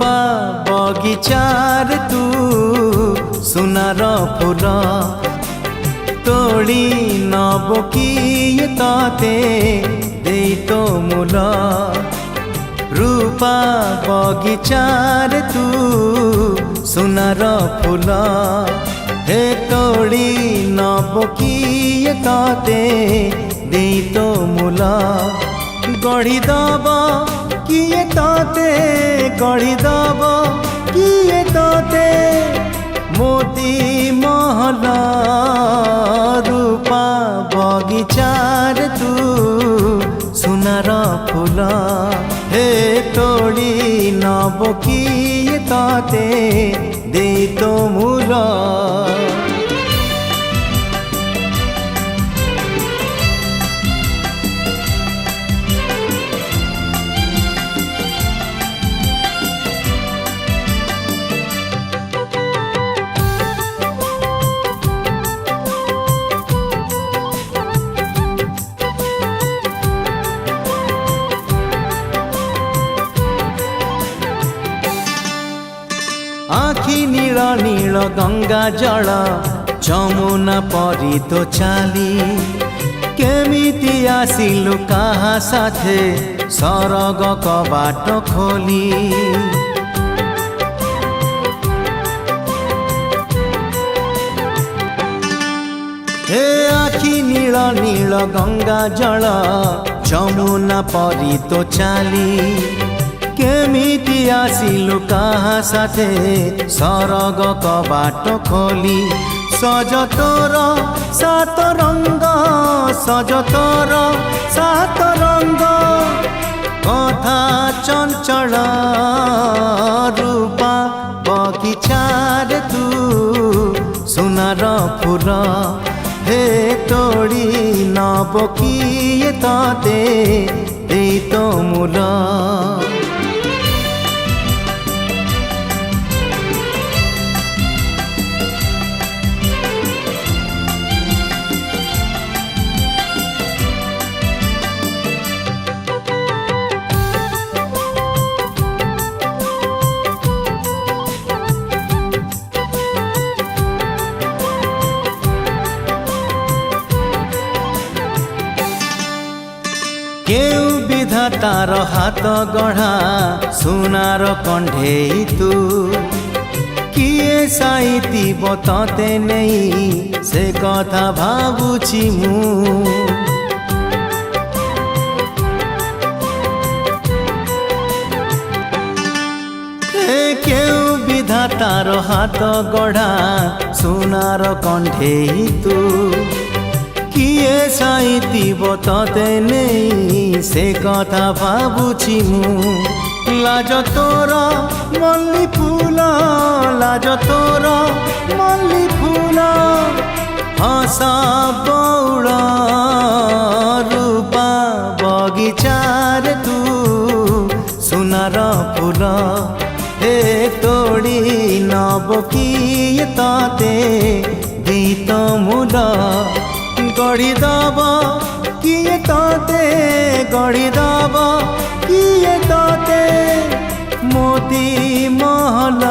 रूपा बगिचार तू सुनार फूल तोड़ी नब किए ताते दे तो मूल रूपा बगिचार तू सुनार फूल हे तोड़ी नब किए ताते दे तो मूल गढ़ी दब किए ताते गढ़ी दब किए ताते मोती महल रूपा बगिचार तू सुनार फूल हे तोड़ी नब किए ताते दे तो मूल आखि नील नील गंगा जल जमुना परी तो चाली केमिति आसिलु काहा साथे सरग कबाट खोली हे आखि नील नील गंगा जल जमुना परी तो चाली केमिति आसिलु काहा साथे सरग कबाट खोली सज तोर सात रंग सज तोर सात रंग कथा चंचल रूपा बगिचार तू सुनार फूल हे तोड़ी नब किए ताते दे तो मूल केउ विधातार हाथ गढ़ा सुनार कंढे तू किए साइती बताते नहीं से कथा भावुची मु केउ विधातार हाथ गढ़ा सुनार कंढे तू किए साइती बताते नहीं से कथा भावुची मु लाज तोर मल्ली फूल लाज तोर मल्ली फूल हस बौड़ रूपा बगिचार तू सुनार फूल हे तोड़ी नब किए ताते दे तो मूल गढ़ी दब किए ताते गढ़ी दब किए ताते मोती महल